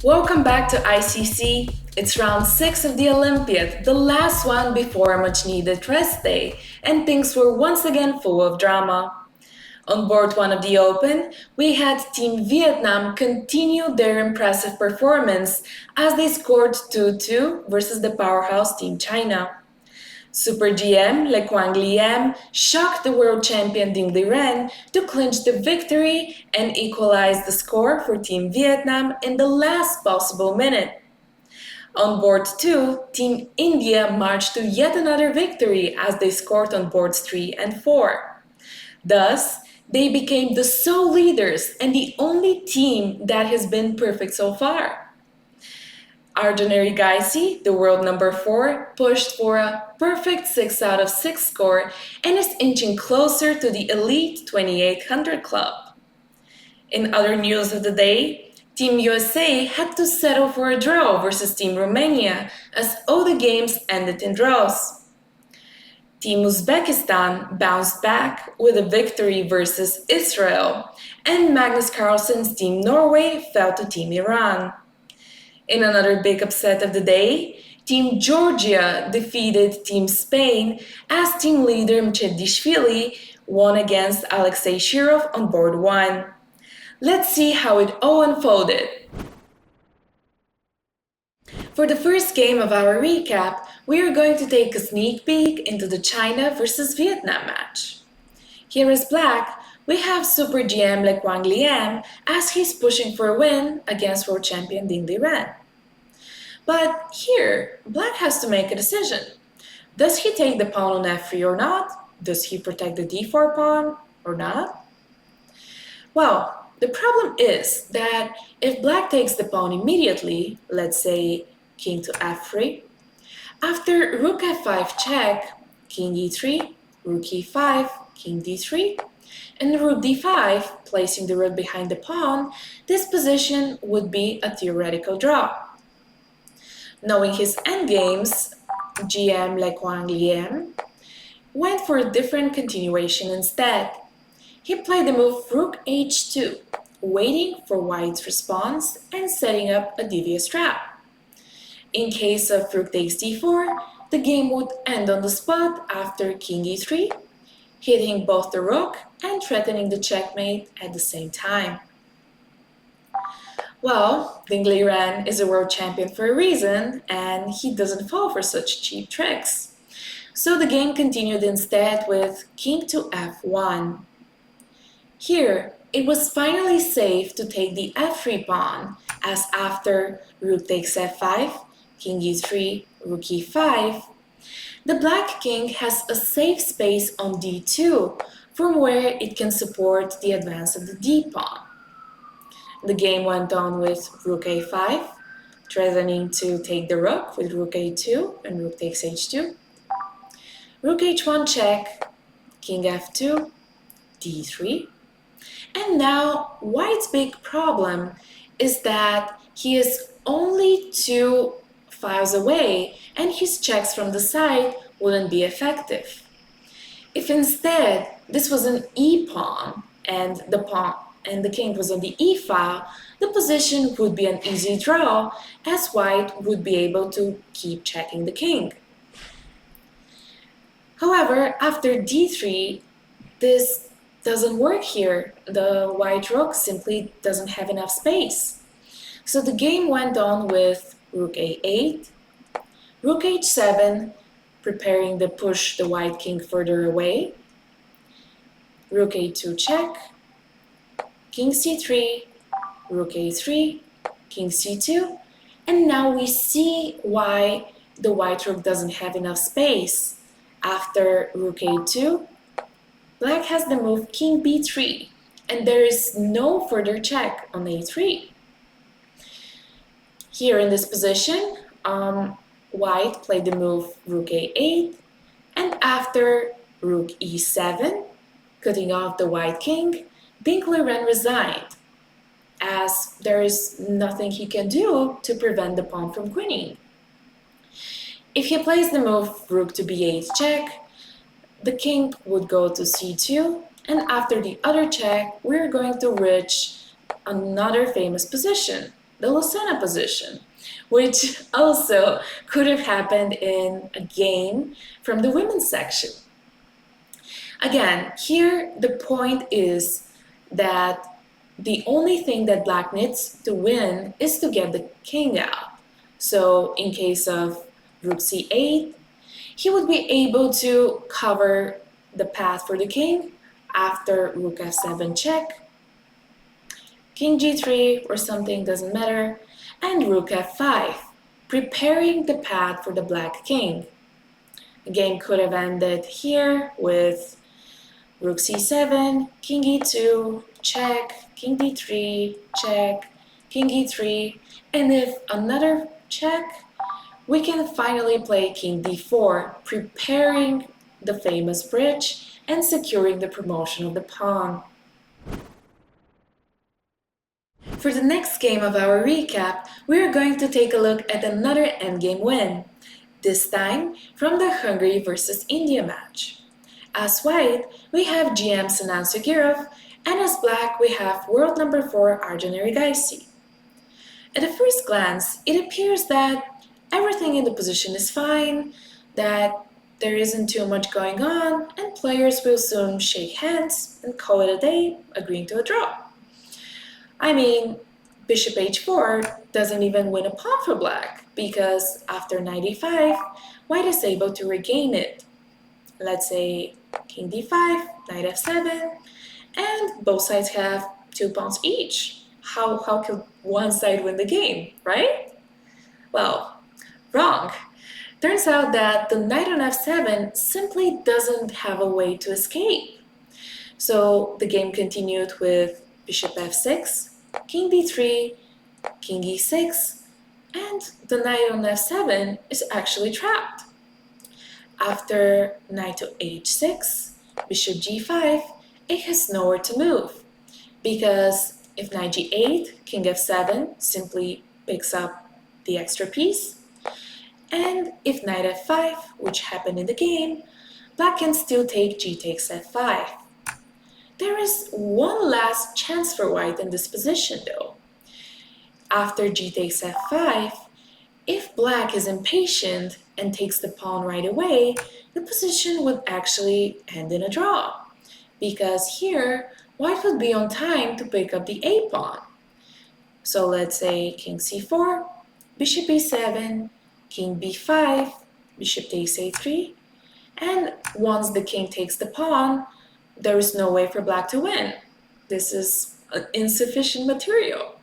Welcome back to ICC. It's round 6 of the Olympiad, the last one before a much needed rest day, and things were once again full of drama. On board 1 of the Open, we had Team Vietnam continue their impressive performance as they scored 2-2 versus the powerhouse Team China. Super GM Quang Liem shocked the World Champion Ding Liren to clinch the victory and equalize the score for Team Vietnam in the last possible minute. On board 2, Team India marched to yet another victory as they scored on boards 3 and 4. Thus, they became the sole leaders and the only team that has been perfect so far. Arjun Erigaisi, the world number 4, pushed for a perfect 6 out of 6 score and is inching closer to the elite 2800 club. In other news of the day, Team USA had to settle for a draw versus Team Romania as all the games ended in draws. Team Uzbekistan bounced back with a victory versus Israel, and Magnus Carlsen's Team Norway fell to Team Iran. In another big upset of the day, Team Georgia defeated Team Spain as team leader Mchedishvili won against Alexei Shirov on board 1. Let's see how it all unfolded. For the first game of our recap, we are going to take a sneak peek into the China versus Vietnam match. Here is Black. We have Super GM Quang Liem as he's pushing for a win against World Champion Ding Liren. But here, Black has to make a decision. Does he take the pawn on f3 or not? Does he protect the d4 pawn or not? Well, the problem is that if Black takes the pawn immediately, let's say king to f3, after rook f5 check, king e3, rook e5, king d3, and rook d5, placing the rook behind the pawn, this position would be a theoretical draw. Knowing his endgames, GM Quang Liem went for a different continuation instead. He played the move rook h2, waiting for white's response and setting up a devious trap. In case of rook takes d4, the game would end on the spot after king e3, hitting both the rook and threatening the checkmate at the same time. Well, Ding Liren is a world champion for a reason, and he doesn't fall for such cheap tricks. So the game continued instead with king to f1. Here, it was finally safe to take the f3 pawn, as after rook takes f5, king e3, rook e5, the black king has a safe space on d2, from where it can support the advance of the d-pawn. The game went on with rook a5, threatening to take the rook with rook a2 and rook takes h2. Rook h1 check, king f2, d3. And now white's big problem is that he is only 2 files away and his checks from the side wouldn't be effective. If instead this was an e-pawn and the king was on the e-file, the position would be an easy draw as white would be able to keep checking the king. However, after d3, this doesn't work here. The white rook simply doesn't have enough space. So the game went on with rook a8, rook h7, preparing to push the white king further away, rook a2 check, king c3, rook a3, king c2, and now we see why the white rook doesn't have enough space. After rook a2, black has the move king b3, and there is no further check on a3. Here in this position, white played the move rook a8, and after rook e7, cutting off the white king, Ding Liren resigned, as there is nothing he can do to prevent the pawn from queening. If he plays the move rook to b8 check, the king would go to c2, and after the other check, we're going to reach another famous position, the Lucena position, which also could have happened in a game from the women's section. Again, here the point is that the only thing that Black needs to win is to get the king out. So in case of Rook c8, he would be able to cover the path for the king after Rook f7 check, King g3 or something, doesn't matter, and Rook f5, preparing the path for the Black king. The game could have ended here with Rook c7, King e2, check, King d3, check, King e3, and if another check, we can finally play King d4, preparing the famous bridge and securing the promotion of the pawn. For the next game of our recap, we are going to take a look at another endgame win, this time from the Hungary versus India match. As white, we have GM Sjugirov, and as black, we have world number 4 Arjun Erigaisi. At a first glance, it appears that everything in the position is fine, that there isn't too much going on, and players will soon shake hands and call it a day, agreeing to a draw. I mean, bishop h4 doesn't even win a pawn for black, because after knight e5, white is able to regain it. Let's say king d5, knight f7, and both sides have 2 pawns each. How could one side win the game, right? Well, wrong. Turns out that the knight on f7 simply doesn't have a way to escape. So the game continued with bishop f6, king d3, king e6, and the knight on f7 is actually trapped. After knight to h6, bishop g5, it has nowhere to move, because if knight g8, king f7 simply picks up the extra piece, and if knight f5, which happened in the game, black can still take g takes f5. There is one last chance for white in this position though. After g takes f5, if black is impatient and takes the pawn right away, the position would actually end in a draw, because here white would be on time to pick up the a pawn. So let's say king c4, bishop e7, king b5, bishop takes a3, and once the king takes the pawn, there is no way for black to win. This is insufficient material.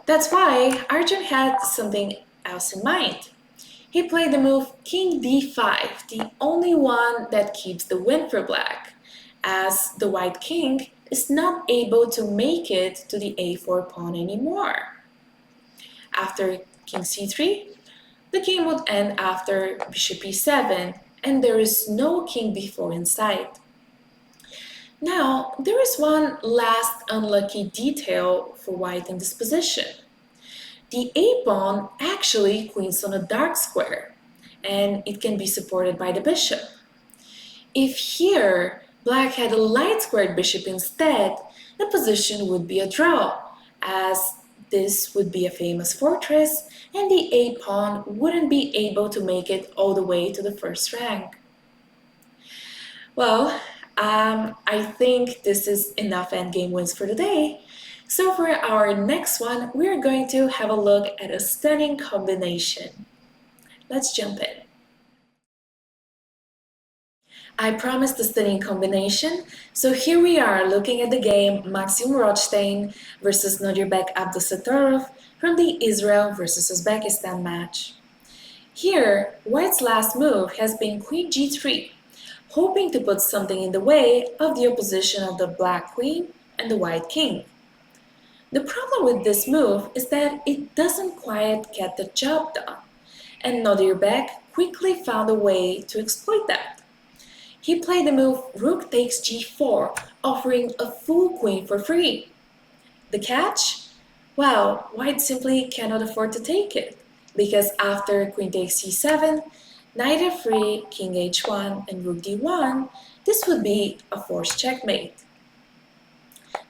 That's why Arjun had something else in mind. He played the move king d5, the only one that keeps the win for black, as the white king is not able to make it to the a4 pawn anymore. After king c3, the game would end after bishop e7, and there is no king b4 in sight. Now, there is one last unlucky detail for white in this position. The a-pawn actually queens on a dark square, and it can be supported by the bishop. If here black had a light-squared bishop instead, the position would be a draw, as this would be a famous fortress, and the a-pawn wouldn't be able to make it all the way to the first rank. Well, I think this is enough endgame wins for today. So for our next one, we're going to have a look at a stunning combination. Let's jump in. I promised a stunning combination, so here we are looking at the game Maxim Rodstein versus Nodirbek Abdusattorov from the Israel versus Uzbekistan match. Here, white's last move has been queen g3, hoping to put something in the way of the opposition of the black queen and the white king. The problem with this move is that it doesn't quite get the job done, and Nodirbek quickly found a way to exploit that. He played the move rook takes g4, offering a full queen for free. The catch? Well, white simply cannot afford to take it, because after queen takes c7, knight f3, king h1, and rook d1, this would be a forced checkmate.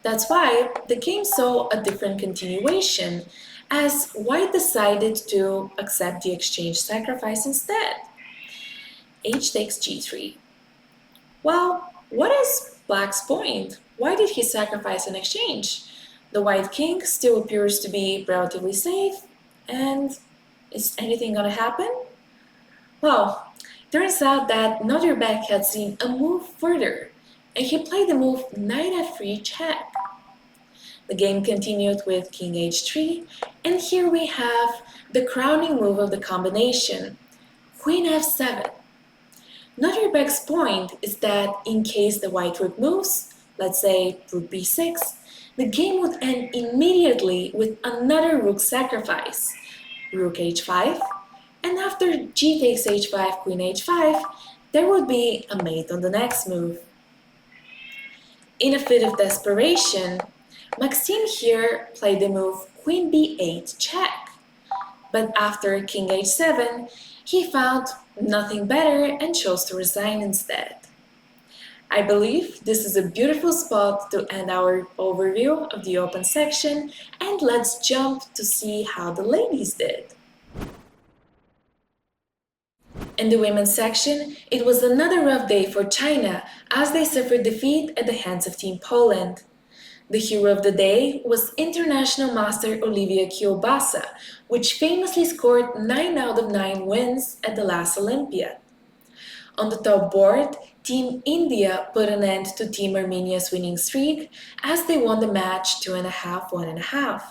That's why the game saw a different continuation, as white decided to accept the exchange sacrifice instead. H takes g3. Well, what is black's point? Why did he sacrifice in exchange? The white king still appears to be relatively safe, and is anything gonna happen? Well, turns out that Notterbeck had seen a move further, and he played the move knight f3 check. The game continued with king h3, and here we have the crowning move of the combination, queen f7. Notterbeck's point is that in case the white rook moves, let's say rook b6, the game would end immediately with another rook sacrifice, rook h5, and after g takes h5, queen h5, there would be a mate on the next move. In a fit of desperation, Maxime here played the move queen b8 check, but after king h7, he found nothing better and chose to resign instead. I believe this is a beautiful spot to end our overview of the open section, and let's jump to see how the ladies did. In the women's section, it was another rough day for China as they suffered defeat at the hands of Team Poland. The hero of the day was international master Olivia Kiolbasa, which famously scored 9 out of 9 wins at the last Olympiad. On the top board, Team India put an end to Team Armenia's winning streak as they won the match 2.5, 1.5.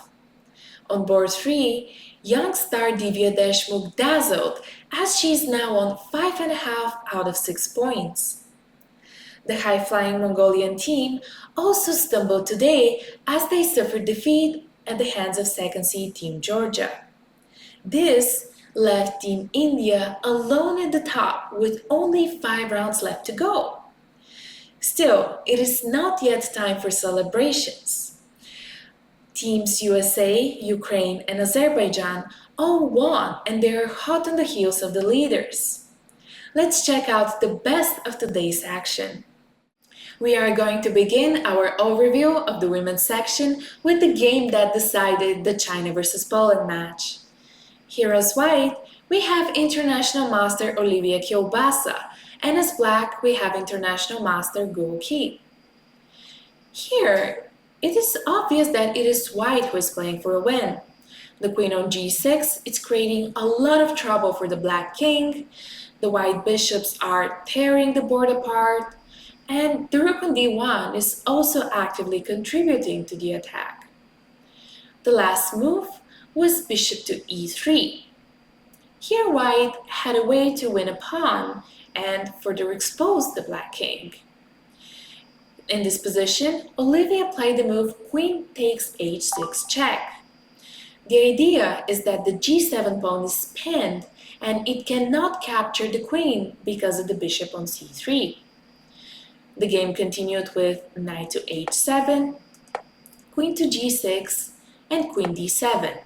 On board 3, young star Divya Deshmukh dazzled as she is now on 5.5 out of 6 points. The high-flying Mongolian team also stumbled today as they suffered defeat at the hands of second seed Team Georgia. This left Team India alone at the top with only 5 rounds left to go. Still, it is not yet time for celebrations. Teams USA, Ukraine, and Azerbaijan all won, and they are hot on the heels of the leaders. Let's check out the best of today's action. We are going to begin our overview of the women's section with the game that decided the China vs Poland match. Here as white, we have international master Olivia Kiolbasa, and as black, we have international master Gukesh. Here, it is obvious that it is white who is playing for a win. The queen on g6 is creating a lot of trouble for the black king, the white bishops are tearing the board apart, and the rook on d1 is also actively contributing to the attack. The last move was bishop to e3. Here white had a way to win a pawn and further expose the black king. In this position, Olivia played the move queen takes h6 check. The idea is that the g7 pawn is pinned and it cannot capture the queen because of the bishop on c3. The game continued with knight to h7, queen to g6, and queen d7.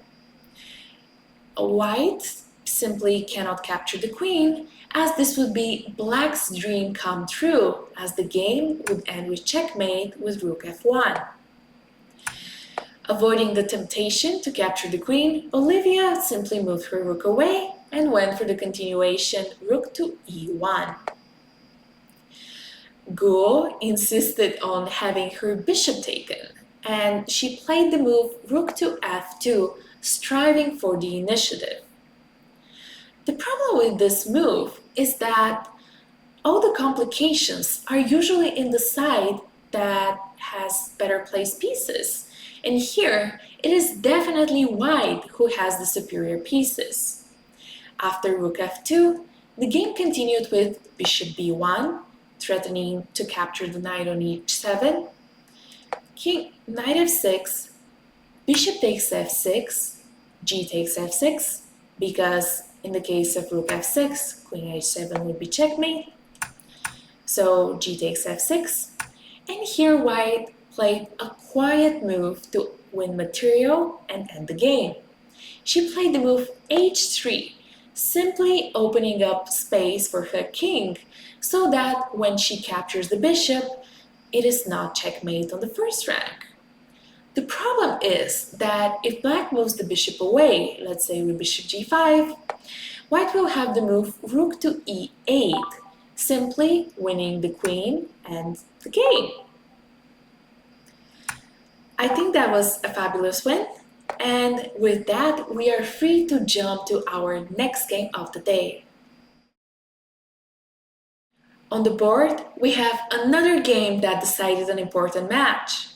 White simply cannot capture the queen, as this would be black's dream come true, as the game would end with checkmate with rook f1. Avoiding the temptation to capture the queen, Olivia simply moved her rook away and went for the continuation rook to e1. Guo insisted on having her bishop taken, and she played the move rook to f2, striving for the initiative. The problem with this move is that all the complications are usually in the side that has better placed pieces, and here it is definitely white who has the superior pieces. After rook f2, the game continued with bishop b1, threatening to capture the knight on h7, knight f6, bishop takes f6, g takes f6, because in the case of rook f6, queen h7 would be checkmate, so g takes f6, and here white played a quiet move to win material and end the game. She played the move h3, simply opening up space for her king, so that when she captures the bishop, it is not checkmate on the first rank. The problem is that if black moves the bishop away, let's say with bishop g5, white will have the move rook to e8, simply winning the queen and the game. I think that was a fabulous win, and with that, we are free to jump to our next game of the day. On the board, we have another game that decided an important match.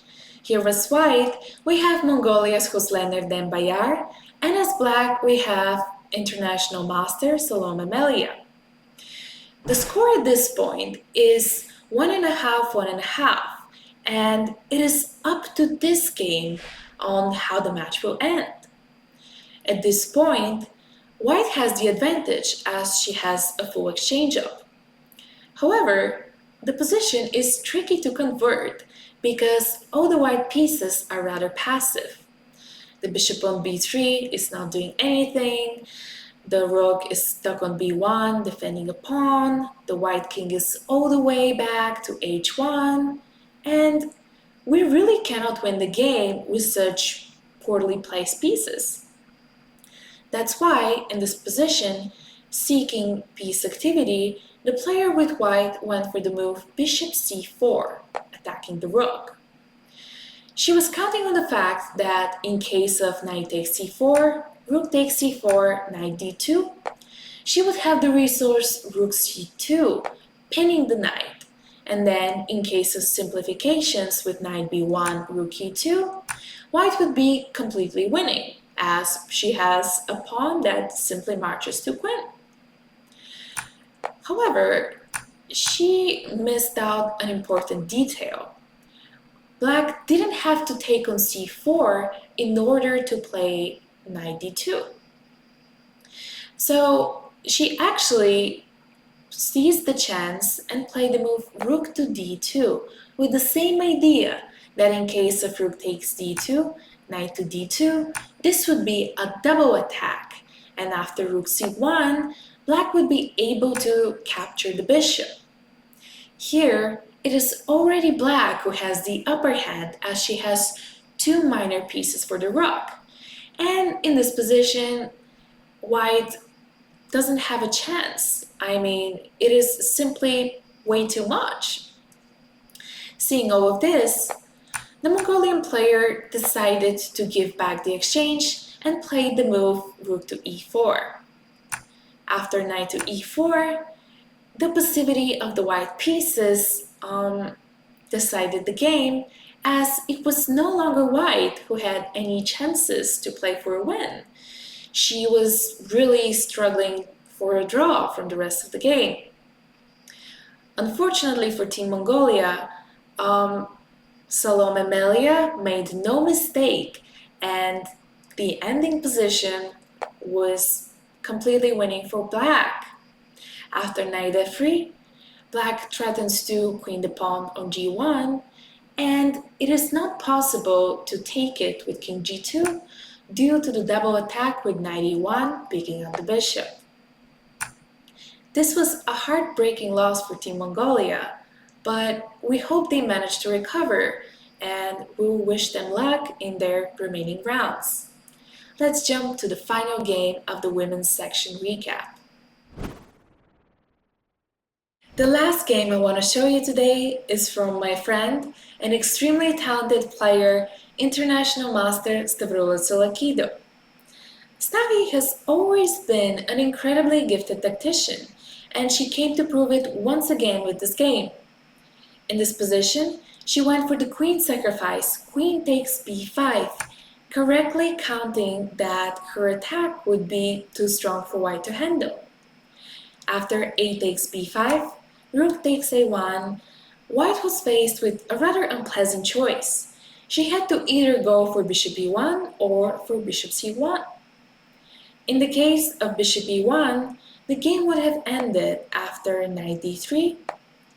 Here as white, we have Mongolia's Khuslen Bayar, and as black, we have international master Salome Melia. The score at this point is 1.5, 1.5, and it is up to this game on how the match will end. At this point, white has the advantage as she has a full exchange-up. However, the position is tricky to convert because all the white pieces are rather passive. The bishop on b3 is not doing anything, the rook is stuck on b1 defending a pawn, the white king is all the way back to h1, and we really cannot win the game with such poorly placed pieces. That's why, in this position, seeking piece activity, the player with white went for the move bishop c4, attacking the rook. She was counting on the fact that in case of knight takes c4, rook takes c4, knight d2, she would have the resource rook c2, pinning the knight. And then in case of simplifications with knight b1, rook e2, white would be completely winning, as she has a pawn that simply marches to queen. However, she missed out an important detail. Black didn't have to take on c4 in order to play knight d2. So she actually seized the chance and played the move rook to d2 with the same idea that in case of rook takes d2, knight to d2, this would be a double attack, and after rook c1, black would be able to capture the bishop. Here, it is already black who has the upper hand as she has two minor pieces for the rook. And in this position, white doesn't have a chance. I mean, it is simply way too much. Seeing all of this, the Mongolian player decided to give back the exchange and played the move rook to e4. After knight to e4, the passivity of the white pieces decided the game, as it was no longer white who had any chances to play for a win. She was really struggling for a draw from the rest of the game. Unfortunately for Team Mongolia, Salome Melia made no mistake, and the ending position was completely winning for black. After knight f3, black threatens to queen the pawn on g1, and it is not possible to take it with king g2 due to the double attack with knight e1 picking up the bishop. This was a heartbreaking loss for Team Mongolia, but we hope they manage to recover, and we will wish them luck in their remaining rounds. Let's jump to the final game of the women's section recap. The last game I want to show you today is from my friend and extremely talented player, international master Tsolakidou. Stavi has always been an incredibly gifted tactician, and she came to prove it once again with this game. In this position, she went for the queen sacrifice, queen takes b5, correctly counting that her attack would be too strong for white to handle. After a takes b5, rook takes a1, white was faced with a rather unpleasant choice. She had to either go for bishop e1 or for bishop c1. In the case of bishop e1, the game would have ended after knight d3,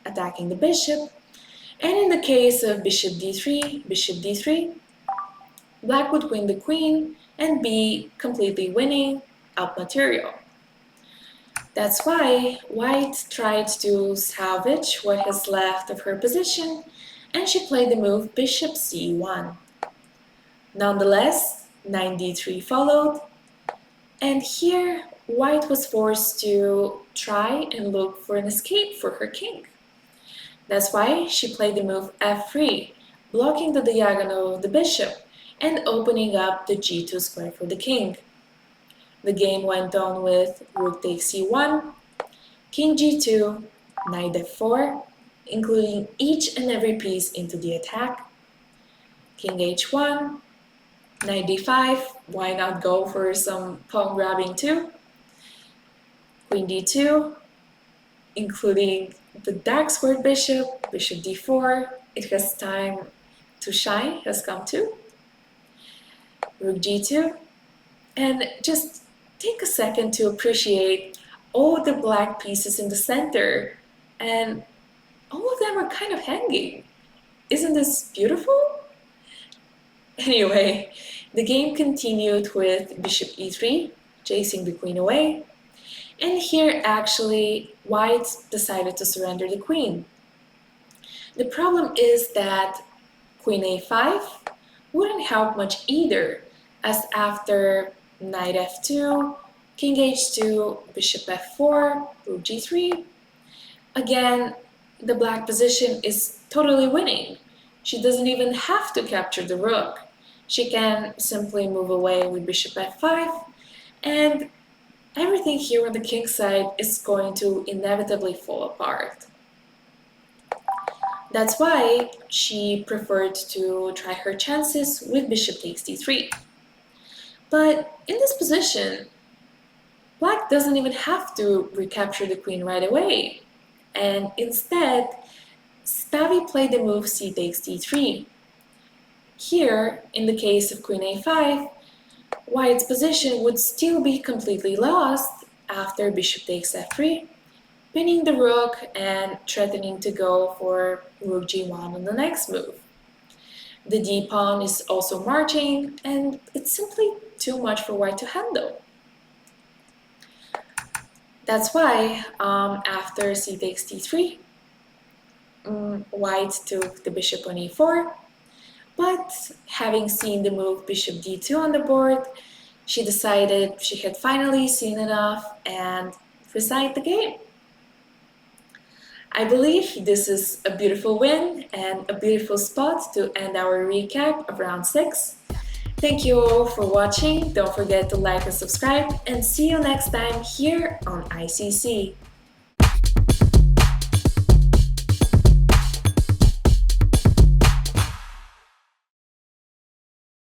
attacking the bishop, and in the case of bishop d3, black would win the queen and be completely winning up material. That's why white tried to salvage what is left of her position, and she played the move bishop c1. Nonetheless, knight d3 followed, and here white was forced to try and look for an escape for her king. That's why she played the move f3, blocking the diagonal of the bishop and opening up the g2 square for the king. The game went on with rook takes c1, king g2, knight f4, including each and every piece into the attack, king h1, knight d5, why not go for some pawn grabbing too, queen d2, including the dark squared bishop, bishop d4, it has time to shine, has come too, rook g2, and just take a second to appreciate all the black pieces in the center, and all of them are kind of hanging. Isn't this beautiful? Anyway, the game continued with bishop e3, chasing the queen away, and here actually white decided to surrender the queen. The problem is that queen a5 wouldn't help much either, as after knight f2, king h2, bishop f4, rook g3, again, the black position is totally winning. She doesn't even have to capture the rook. She can simply move away with bishop f5, and everything here on the king's side is going to inevitably fall apart. That's why she preferred to try her chances with bishop takes d3. But in this position, black doesn't even have to recapture the queen right away. And instead, Spavi played the move c takes d3. Here, in the case of queen a5, white's position would still be completely lost after bishop takes f3, pinning the rook and threatening to go for rook g1 on the next move. The d-pawn is also marching, and it's simply too much for white to handle. That's why after c takes d3, white took the bishop on e4, but having seen the move bishop d2 on the board, she decided she had finally seen enough and resigned the game. I believe this is a beautiful win and a beautiful spot to end our recap of round 6. Thank you all for watching. Don't forget to like and subscribe, and see you next time here on ICC.